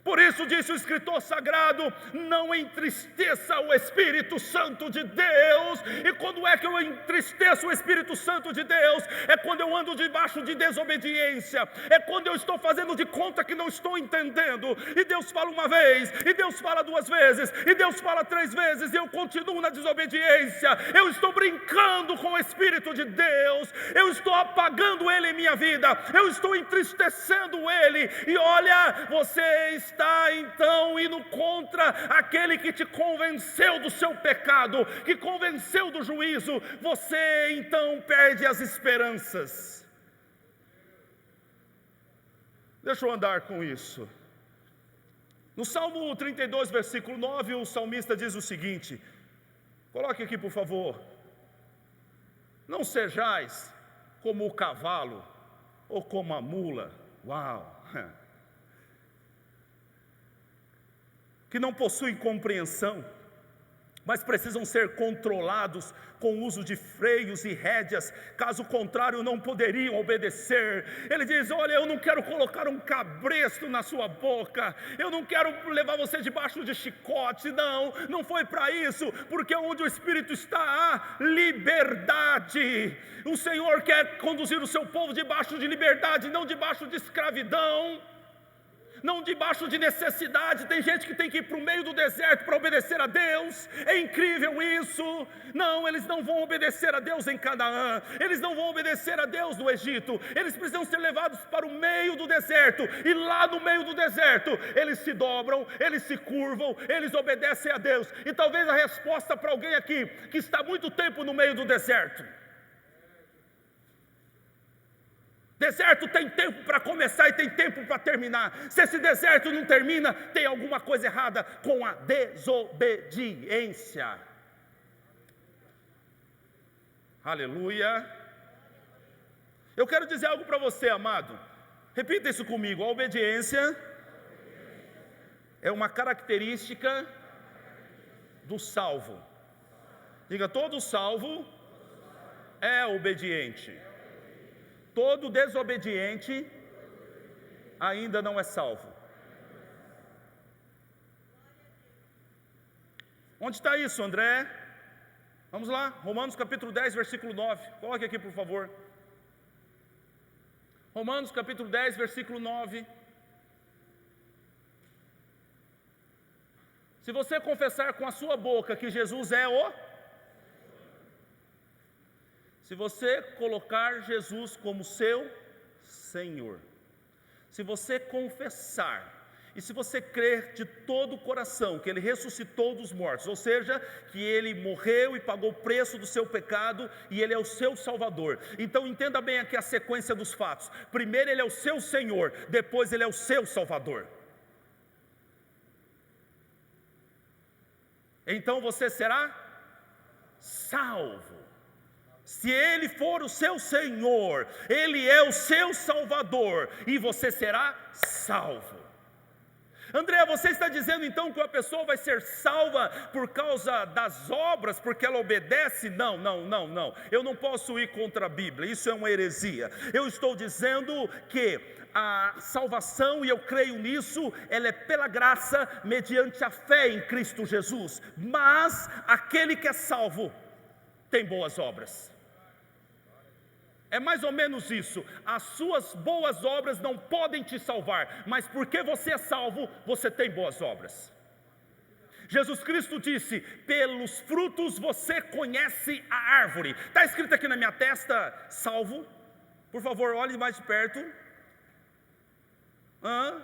Por isso disse o escritor sagrado: não entristeça o Espírito Santo de Deus. E quando é que eu entristeço o Espírito Santo de Deus? É quando eu ando debaixo de desobediência, é quando eu estou fazendo de conta que não estou entendendo, e Deus fala uma vez, e Deus fala duas vezes, e Deus fala três vezes, e eu continuo na desobediência. Eu estou brincando com o Espírito de Deus, eu estou apagando Ele em minha vida, eu estou entristecendo Ele. E olha, você está então indo contra aquele que te convenceu do seu pecado, que convenceu do juízo. Você então perde as esperanças. Deixa eu andar com isso. No Salmo 32, versículo 9, o salmista diz o seguinte: coloque aqui por favor: não sejais como o cavalo ou como a mula. Uau! Que não possuem compreensão, mas precisam ser controlados com o uso de freios e rédeas, caso contrário não poderiam obedecer. Ele diz: olha, eu não quero colocar um cabresto na sua boca, eu não quero levar você debaixo de chicote, não foi para isso, porque onde o Espírito está há liberdade. O Senhor quer conduzir o seu povo debaixo de liberdade, não debaixo de escravidão, não debaixo de necessidade. Tem gente que tem que ir para o meio do deserto para obedecer a Deus. É incrível isso. Não, eles não vão obedecer a Deus em Canaã, eles não vão obedecer a Deus no Egito. Eles precisam ser levados para o meio do deserto, e lá no meio do deserto eles se dobram, eles se curvam, eles obedecem a Deus. E talvez a resposta para alguém aqui que está muito tempo no meio do deserto: deserto tem tempo para começar e tem tempo para terminar. Se esse deserto não termina, tem alguma coisa errada com a desobediência. Aleluia. Eu quero dizer algo para você, amado. Repita isso comigo: a obediência é uma característica do salvo. Diga: todo salvo é obediente. Todo desobediente ainda não é salvo. Onde está isso, André? Vamos lá, Romanos capítulo 10, versículo 9. Coloque aqui, por favor. Romanos capítulo 10, versículo 9. Se você confessar com a sua boca que Jesus é se você colocar Jesus como seu Senhor, se você confessar, e se você crer de todo o coração que Ele ressuscitou dos mortos, ou seja, que Ele morreu e pagou o preço do seu pecado, e Ele é o seu Salvador. Então entenda bem aqui a sequência dos fatos. Primeiro Ele é o seu Senhor, depois Ele é o seu Salvador. Então você será salvo. Se Ele for o seu Senhor, Ele é o seu Salvador, e você será salvo. André, você está dizendo então que a pessoa vai ser salva por causa das obras, porque ela obedece? Não, eu não posso ir contra a Bíblia, isso é uma heresia. Eu estou dizendo que a salvação, e eu creio nisso, ela é pela graça, mediante a fé em Cristo Jesus. Mas aquele que é salvo tem boas obras. É mais ou menos isso. As suas boas obras não podem te salvar, mas porque você é salvo, você tem boas obras. Jesus Cristo disse: pelos frutos você conhece a árvore. Está escrito aqui na minha testa, salvo. Por favor, olhe mais de perto.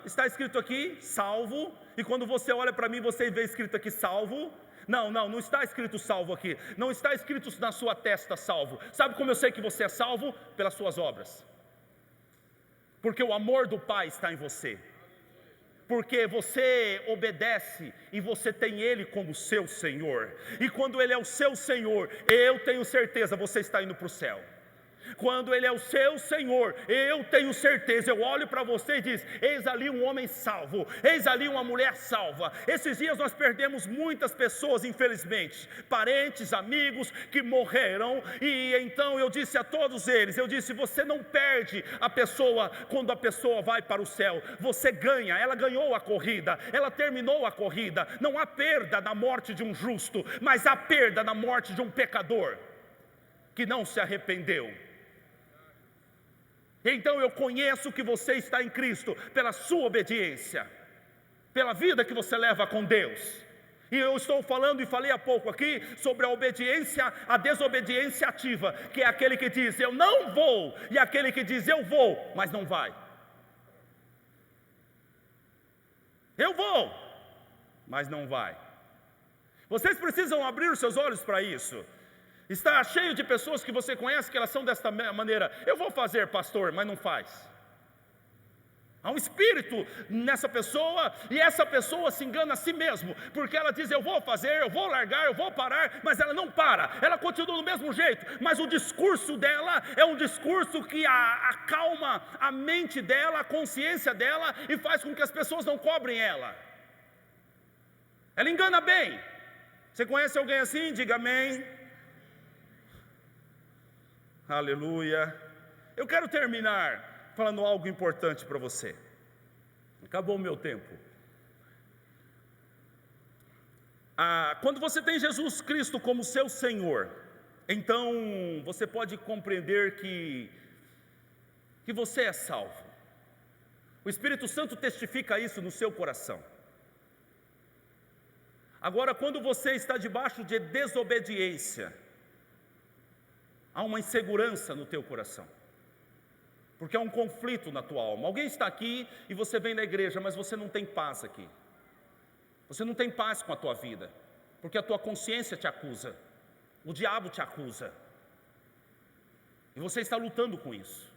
Está escrito aqui, salvo. E quando você olha para mim, você vê escrito aqui, salvo. Não está escrito salvo aqui. Não está escrito na sua testa salvo. Sabe como eu sei que você é salvo? Pelas suas obras. Porque o amor do Pai está em você. Porque você obedece e você tem Ele como seu Senhor. E quando Ele é o seu Senhor, eu tenho certeza, você está indo para o céu. Quando Ele é o seu Senhor, eu tenho certeza, eu olho para você e diz: eis ali um homem salvo, eis ali uma mulher salva. Esses dias nós perdemos muitas pessoas, infelizmente, parentes, amigos que morreram, e então eu disse a todos eles, eu disse: você não perde a pessoa quando a pessoa vai para o céu, você ganha. Ela ganhou a corrida, ela terminou a corrida. Não há perda na morte de um justo, mas há perda na morte de um pecador que não se arrependeu. Então eu conheço que você está em Cristo pela sua obediência, pela vida que você leva com Deus. E eu estou falando, e falei há pouco aqui, sobre a obediência, a desobediência ativa, que é aquele que diz eu não vou, e aquele que diz eu vou, mas não vai. Eu vou, mas não vai. Vocês precisam abrir os seus olhos para isso. Está cheio de pessoas que você conhece que elas são desta maneira: eu vou fazer, pastor, mas não faz. Há um espírito nessa pessoa, e essa pessoa se engana a si mesmo, porque ela diz eu vou fazer, eu vou largar, eu vou parar, mas ela não para, ela continua do mesmo jeito, mas o discurso dela é um discurso que acalma a mente dela, a consciência dela, e faz com que as pessoas não cobrem ela. Ela engana bem. Você conhece alguém assim? Diga amém. Aleluia. Eu quero terminar falando algo importante para você. Acabou o meu tempo. Quando você tem Jesus Cristo como seu Senhor, então você pode compreender que você é salvo. O Espírito Santo testifica isso no seu coração. Agora, quando você está debaixo de desobediência, há uma insegurança no teu coração, porque há um conflito na tua alma. Alguém está aqui e você vem na igreja, mas você não tem paz aqui. Você não tem paz com a tua vida, porque a tua consciência te acusa, o diabo te acusa, e você está lutando com isso.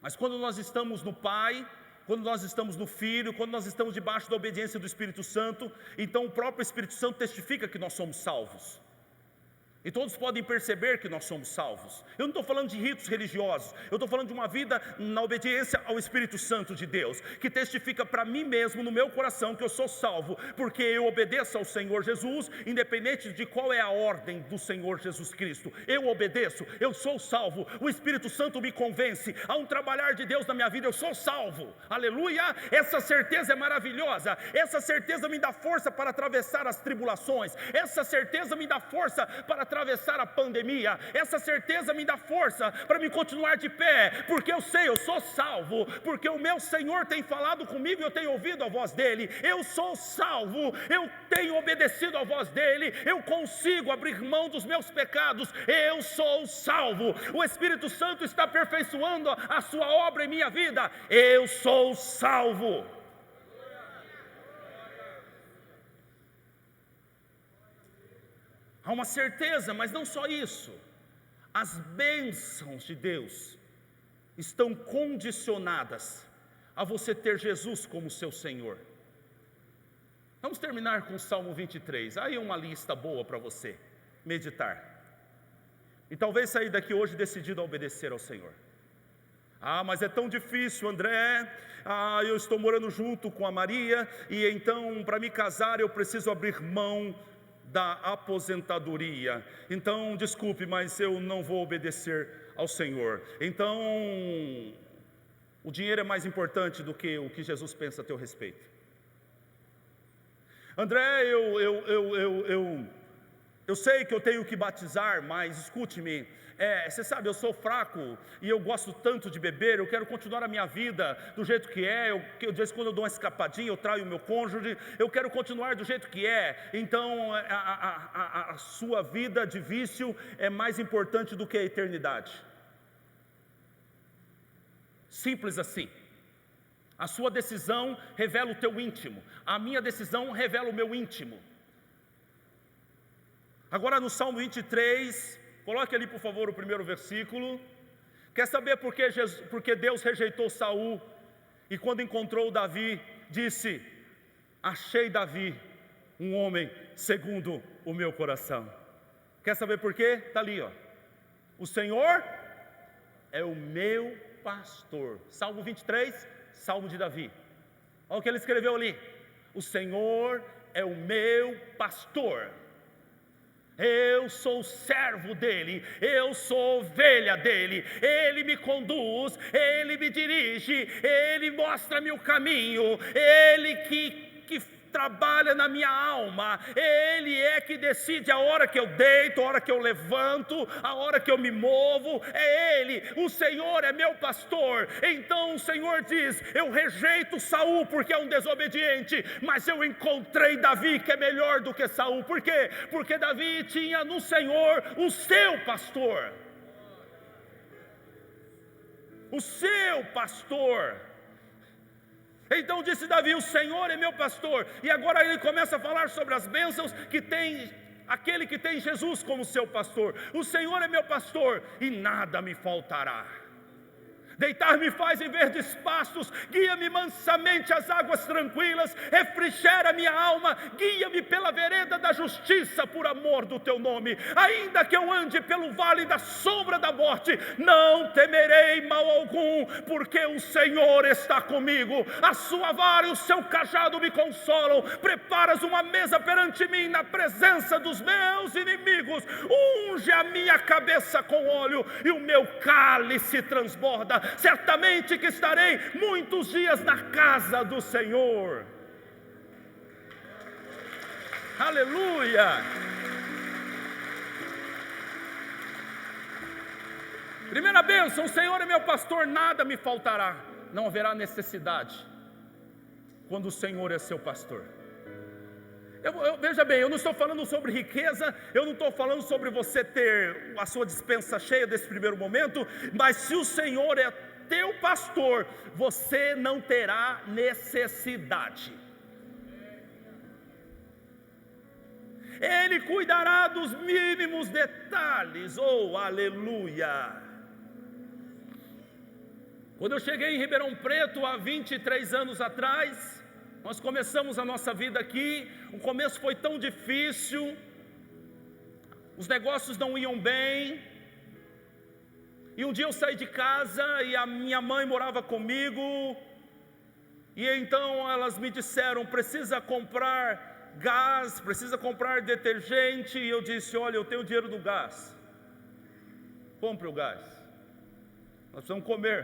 Mas quando nós estamos no Pai, quando nós estamos no Filho, quando nós estamos debaixo da obediência do Espírito Santo, então o próprio Espírito Santo testifica que nós somos salvos. E todos podem perceber que nós somos salvos. Eu não estou falando de ritos religiosos, eu estou falando de uma vida na obediência ao Espírito Santo de Deus, que testifica para mim mesmo, no meu coração, que eu sou salvo, porque eu obedeço ao Senhor Jesus, independente de qual é a ordem do Senhor Jesus Cristo. Eu obedeço, eu sou salvo, o Espírito Santo me convence, há um trabalhar de Deus na minha vida, eu sou salvo, aleluia. Essa certeza é maravilhosa, essa certeza me dá força para atravessar as tribulações, essa certeza me dá força para atravessar a pandemia, essa certeza me dá força para me continuar de pé, porque eu sei, eu sou salvo, porque o meu Senhor tem falado comigo e eu tenho ouvido a voz dele. Eu sou salvo, eu tenho obedecido a voz dele, eu consigo abrir mão dos meus pecados, eu sou salvo. O Espírito Santo está aperfeiçoando a sua obra em minha vida, eu sou salvo. Há uma certeza, mas não só isso, as bênçãos de Deus estão condicionadas a você ter Jesus como seu Senhor. Vamos terminar com o Salmo 23, aí uma lista boa para você meditar, e talvez sair daqui hoje decidido a obedecer ao Senhor. Mas é tão difícil, André, eu estou morando junto com a Maria, e então para me casar eu preciso abrir mão da aposentadoria, então desculpe, mas eu não vou obedecer ao Senhor. Então o dinheiro é mais importante do que o que Jesus pensa a teu respeito. André, eu sei que eu tenho que batizar, mas escute-me, você sabe, eu sou fraco e eu gosto tanto de beber, eu quero continuar a minha vida do jeito que é, de vez em quando eu dou uma escapadinha, eu traio o meu cônjuge, eu quero continuar do jeito que é. Então a sua vida de vício é mais importante do que a eternidade. Simples assim. A sua decisão revela o teu íntimo, a minha decisão revela o meu íntimo. Agora no Salmo 23, coloque ali por favor o primeiro versículo. Quer saber por que Deus rejeitou Saul e quando encontrou Davi, disse: achei Davi, um homem segundo o meu coração. Quer saber por quê? Está ali, ó. O Senhor é o meu pastor. Salmo 23, Salmo de Davi. Olha o que ele escreveu ali: o Senhor é o meu pastor. Eu sou servo dele, eu sou ovelha dele, ele me conduz, ele me dirige, ele mostra-me o caminho, ele que trabalha na minha alma, ele é que decide a hora que eu deito, a hora que eu levanto, a hora que eu me movo, é ele. O Senhor é meu pastor. Então o Senhor diz: eu rejeito Saul porque é um desobediente, mas eu encontrei Davi que é melhor do que Saul. Por quê? Porque Davi tinha no Senhor o seu pastor, o seu pastor. Então disse Davi: o Senhor é meu pastor. E agora ele começa a falar sobre as bênçãos que tem aquele que tem Jesus como seu pastor. O Senhor é meu pastor e nada me faltará. Deitar-me faz em verdes pastos, guia-me mansamente às águas tranquilas, refrigera minha alma, guia-me pela vereda da justiça, por amor do teu nome. Ainda que eu ande pelo vale da sombra da morte, não temerei mal algum, porque o Senhor está comigo. A sua vara e o seu cajado me consolam. Preparas uma mesa perante mim na presença dos meus inimigos. Unge a minha cabeça com óleo e o meu cálice transborda. Certamente que estarei muitos dias na casa do Senhor. Aleluia! Primeira bênção: o Senhor é meu pastor, nada me faltará. Não haverá necessidade quando o Senhor é seu pastor. Veja bem, eu não estou falando sobre riqueza, eu não estou falando sobre você ter a sua despensa cheia desse primeiro momento, mas se o Senhor é teu pastor, você não terá necessidade. Ele cuidará dos mínimos detalhes. Oh, aleluia! Quando eu cheguei em Ribeirão Preto há 23 anos atrás, nós começamos a nossa vida aqui. O começo foi tão difícil. os negócios não iam bem, e um dia eu saí de casa e a minha mãe morava comigo, e então elas me disseram: precisa comprar gás, precisa comprar detergente. E eu disse: olha, eu tenho o dinheiro do gás, compre o gás, nós precisamos comer.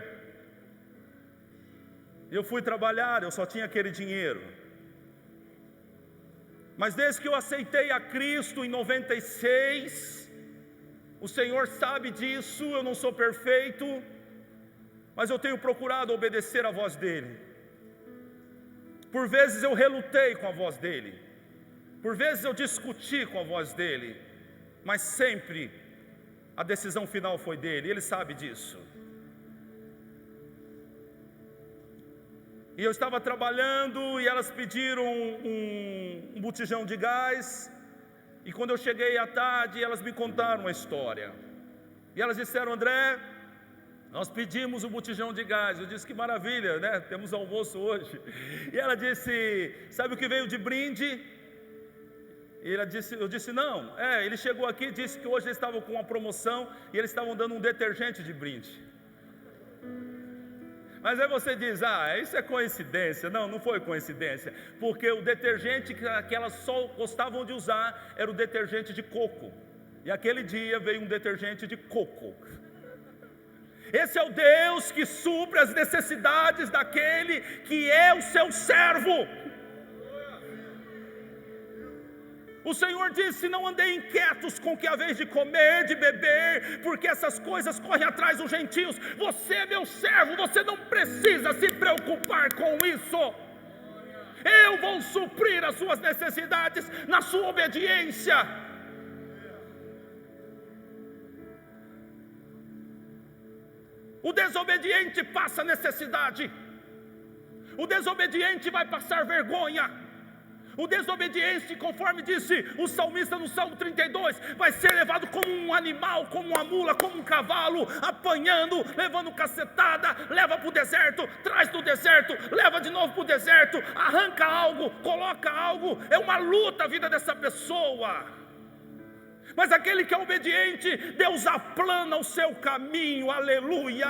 Eu fui trabalhar, eu só tinha aquele dinheiro. Mas desde que eu aceitei a Cristo em 96, o Senhor sabe disso, eu não sou perfeito, mas eu tenho procurado obedecer a voz dEle. Por vezes eu relutei com a voz dEle, por vezes eu discuti com a voz dEle, mas sempre a decisão final foi dEle, Ele sabe disso. E eu estava trabalhando e elas pediram um botijão de gás. E quando eu cheguei à tarde, elas me contaram uma história. E elas disseram: André, nós pedimos um botijão de gás. Eu disse: que maravilha, né? Temos almoço hoje. E ela disse: sabe o que veio de brinde? E eu disse: não. Ele chegou aqui e disse que hoje eles estavam com uma promoção e eles estavam dando um detergente de brinde. Mas aí você diz: isso é coincidência. Não, não foi coincidência, porque o detergente que elas só gostavam de usar era o detergente de coco, e aquele dia veio um detergente de coco. Esse é o Deus que supre as necessidades daquele que é o seu servo. O Senhor disse: não andei inquietos com o que haveis de comer, de beber, porque essas coisas correm atrás dos gentios. Você é meu servo, você não precisa se preocupar com isso. Eu vou suprir as suas necessidades na sua obediência. O desobediente passa necessidade, o desobediente vai passar vergonha. O desobediente, conforme disse o salmista no Salmo 32, vai ser levado como um animal, como uma mula, como um cavalo, apanhando, levando cacetada, leva para o deserto, traz do deserto, leva de novo para o deserto, arranca algo, coloca algo. É uma luta a vida dessa pessoa. Mas aquele que é obediente, Deus aplana o seu caminho, aleluia.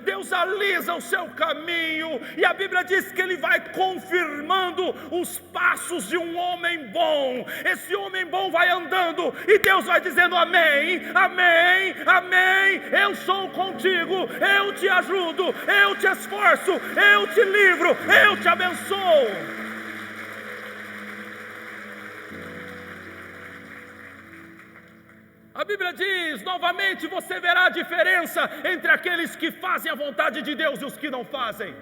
Deus alisa o seu caminho, e a Bíblia diz que Ele vai confirmando os passos de um homem bom. Esse homem bom vai andando, e Deus vai dizendo: amém, amém, amém. Eu sou contigo, eu te ajudo, eu te esforço, eu te livro, eu te abençoo. A Bíblia diz novamente: você verá a diferença entre aqueles que fazem a vontade de Deus e os que não fazem.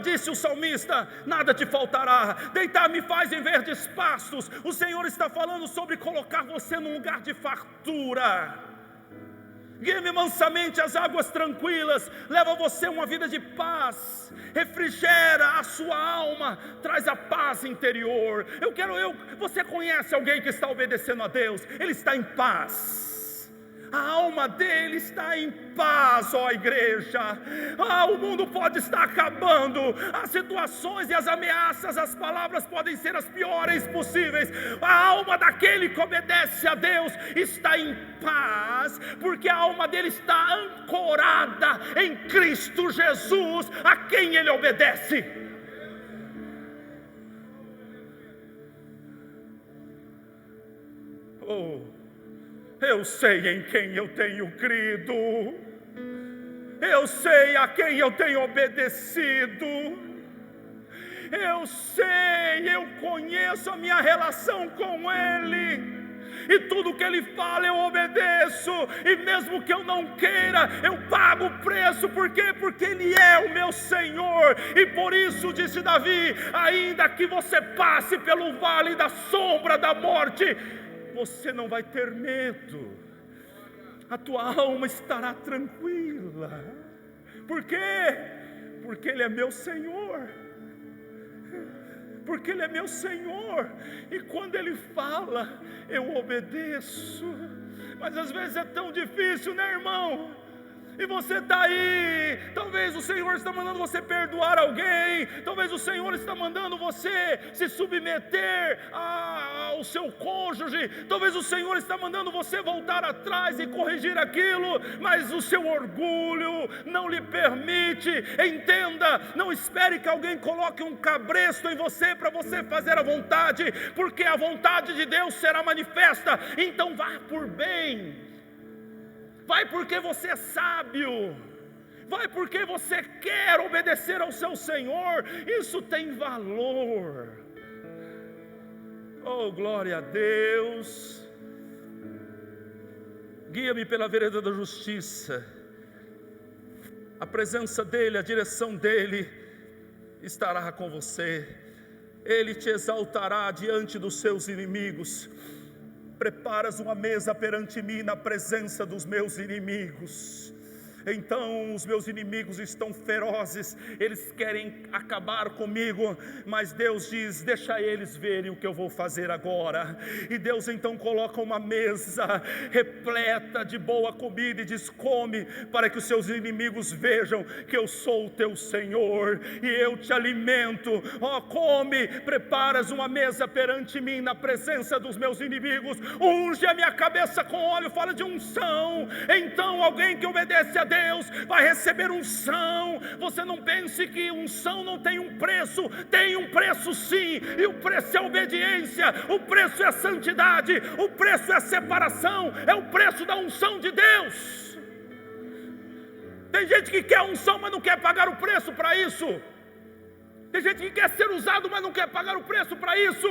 Disse o salmista: nada te faltará, deitar-me faz em verdes pastos. O Senhor está falando sobre colocar você num lugar de fartura. Guia-me mansamente às águas tranquilas, leva você uma vida de paz, refrigera a sua alma, traz a paz interior. Você conhece alguém que está obedecendo a Deus? Ele está em paz. A alma dele está em paz, ó igreja. O mundo pode estar acabando, as situações e as ameaças, as palavras podem ser as piores possíveis. A alma daquele que obedece a Deus está em paz, porque a alma dele está ancorada em Cristo Jesus, a quem ele obedece. Eu sei em quem eu tenho crido, eu sei a quem eu tenho obedecido, eu sei, eu conheço a minha relação com Ele, e tudo que Ele fala eu obedeço, e mesmo que eu não queira, eu pago o preço. Por quê? Porque Ele é o meu Senhor. E por isso disse Davi: ainda que você passe pelo vale da sombra da morte, você não vai ter medo, a tua alma estará tranquila. Por quê? Porque Ele é meu Senhor. Porque Ele é meu Senhor, e quando Ele fala, eu obedeço. Mas às vezes é tão difícil, né, irmão? E você está aí, talvez o Senhor está mandando você perdoar alguém, talvez o Senhor está mandando você se submeter o seu cônjuge, talvez o Senhor está mandando você voltar atrás e corrigir aquilo, mas o seu orgulho não lhe permite. Entenda, não espere que alguém coloque um cabresto em você para você fazer a vontade, porque a vontade de Deus será manifesta. Então vá por bem, vai porque você é sábio, vai porque você quer obedecer ao seu Senhor. Isso tem valor. Oh, glória a Deus. Guia-me pela vereda da justiça. A presença dEle, a direção dEle estará com você. Ele te exaltará diante dos seus inimigos. Preparas uma mesa perante mim na presença dos meus inimigos. Então os meus inimigos estão ferozes, eles querem acabar comigo, mas Deus diz: deixa eles verem o que eu vou fazer agora. E Deus então coloca uma mesa repleta de boa comida e diz: come, para que os seus inimigos vejam que eu sou o teu Senhor e eu te alimento. Ó, come, preparas uma mesa perante mim na presença dos meus inimigos. Unge a minha cabeça com óleo, fala de unção. Então alguém que obedece a Deus vai receber unção. Você não pense que unção não tem um preço. Tem um preço sim, e o preço é obediência, o preço é a santidade, o preço é a separação, é o preço da unção de Deus. Tem gente que quer unção, mas não quer pagar o preço para isso. Tem gente que quer ser usado, mas não quer pagar o preço para isso.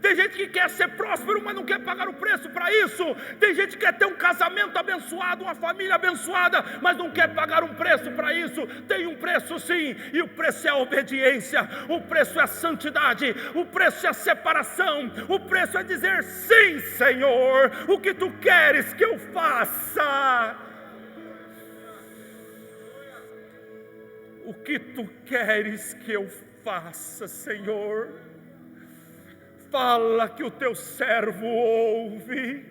Tem gente que quer ser próspero, mas não quer pagar o preço para isso. Tem gente que quer ter um casamento abençoado, uma família abençoada, mas não quer pagar um preço para isso. Tem um preço sim, e o preço é a obediência, o preço é a santidade, o preço é a separação, o preço é dizer: sim, Senhor, o que tu queres que eu faça? O que tu queres que eu faça, Senhor? Fala que o teu servo ouve.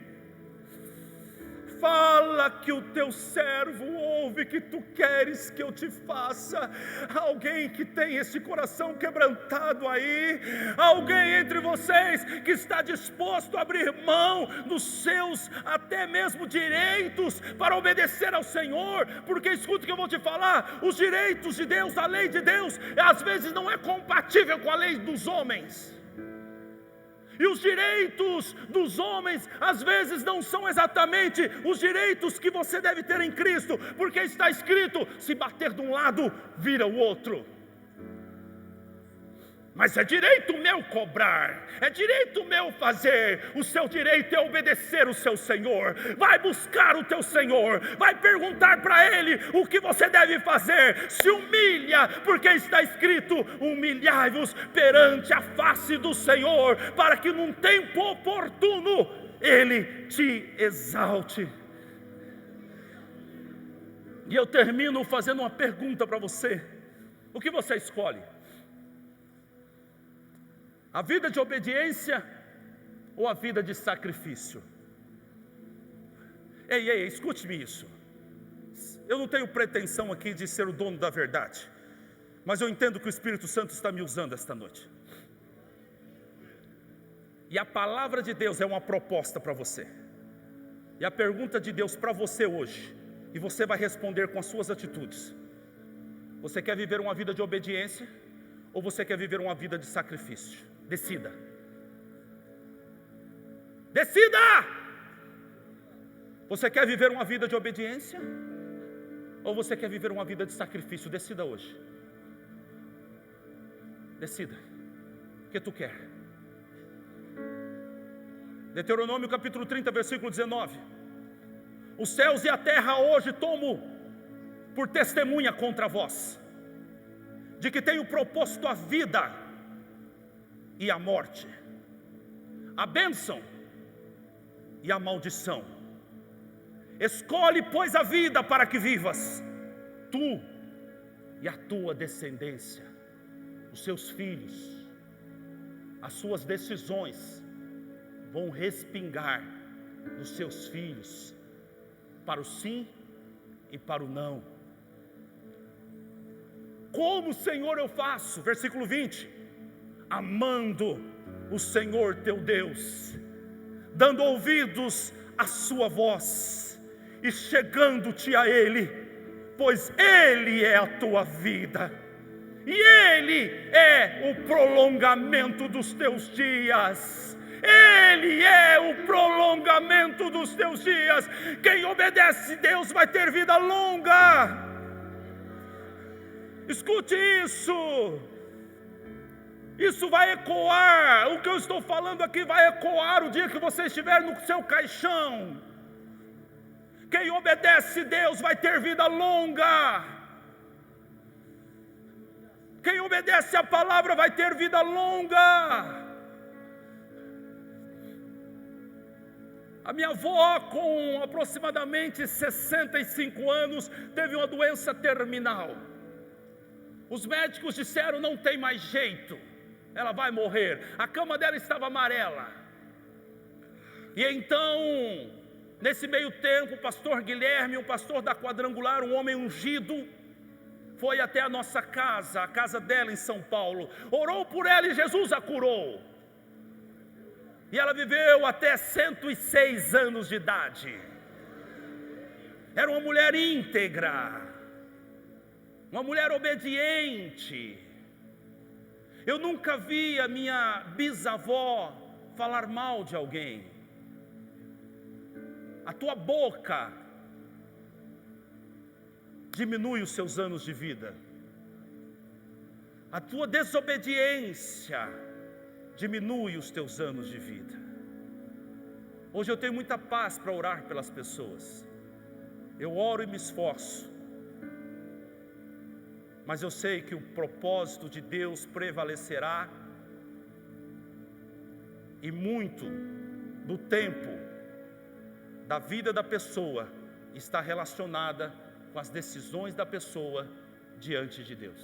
Fala que o teu servo ouve, que tu queres que eu te faça. Alguém que tem esse coração quebrantado aí, alguém entre vocês que está disposto a abrir mão dos seus até mesmo direitos para obedecer ao Senhor, porque escuta o que eu vou te falar: os direitos de Deus, a lei de Deus, às vezes não é compatível com a lei dos homens. E os direitos dos homens às vezes não são exatamente os direitos que você deve ter em Cristo, porque está escrito: se bater de um lado, vira o outro. Mas é direito meu cobrar, é direito meu fazer. O seu direito é obedecer o seu Senhor. Vai buscar o teu Senhor, vai perguntar para Ele o que você deve fazer. Se humilha, porque está escrito: humilhai-vos perante a face do Senhor, para que num tempo oportuno Ele te exalte. E eu termino fazendo uma pergunta para você: o que você escolhe? A vida de obediência ou a vida de sacrifício? Ei, escute-me isso. Eu não tenho pretensão aqui de ser o dono da verdade, mas eu entendo que o Espírito Santo está me usando esta noite. E a palavra de Deus é uma proposta para você. E a pergunta de Deus para você hoje, e você vai responder com as suas atitudes: você quer viver uma vida de obediência ou você quer viver uma vida de sacrifício? Decida. Decida! Você quer viver uma vida de obediência ou você quer viver uma vida de sacrifício? Decida hoje. Decida. O que tu quer? Deuteronômio capítulo 30, versículo 19: os céus e a terra hoje tomo por testemunha contra vós, de que tenho proposto a vida e a morte, a bênção e a maldição. Escolhe, pois, a vida para que vivas, tu e a tua descendência, os seus filhos. As suas decisões vão respingar dos seus filhos, para o sim e para o não. Como, Senhor, eu faço? Versículo 20: amando o Senhor teu Deus, dando ouvidos à sua voz e chegando-te a Ele, pois Ele é a tua vida, e Ele é o prolongamento dos teus dias. Ele é o prolongamento dos teus dias. Quem obedece a Deus vai ter vida longa. Escute isso. Isso vai ecoar. O que eu estou falando aqui vai ecoar o dia que você estiver no seu caixão. Quem obedece a Deus vai ter vida longa. Quem obedece a palavra vai ter vida longa. A minha avó, com aproximadamente 65 anos, teve uma doença terminal. Os médicos disseram: não tem mais jeito, ela vai morrer. A cama dela estava amarela. E então, nesse meio tempo, o pastor Guilherme, um pastor da Quadrangular, um homem ungido, foi até a nossa casa, a casa dela em São Paulo, orou por ela e Jesus a curou. E ela viveu até 106 anos de idade. Era uma mulher íntegra, uma mulher obediente. Eu nunca vi a minha bisavó falar mal de alguém. A tua boca diminui os seus anos de vida. A tua desobediência diminui os teus anos de vida. Hoje eu tenho muita paz para orar pelas pessoas. Eu oro e me esforço. Mas eu sei que o propósito de Deus prevalecerá. E muito do tempo da vida da pessoa está relacionada com as decisões da pessoa diante de Deus.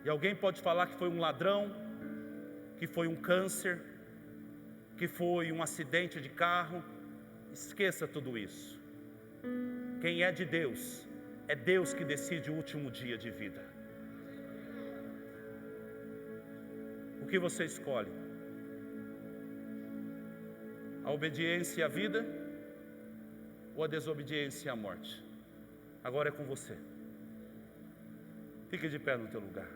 E alguém pode falar que foi um ladrão, que foi um câncer, que foi um acidente de carro. Esqueça tudo isso. Quem é de Deus, é Deus que decide o último dia de vida. O que você escolhe? A obediência e a vida, ou a desobediência e a morte? Agora é com você. Fique de pé no teu lugar.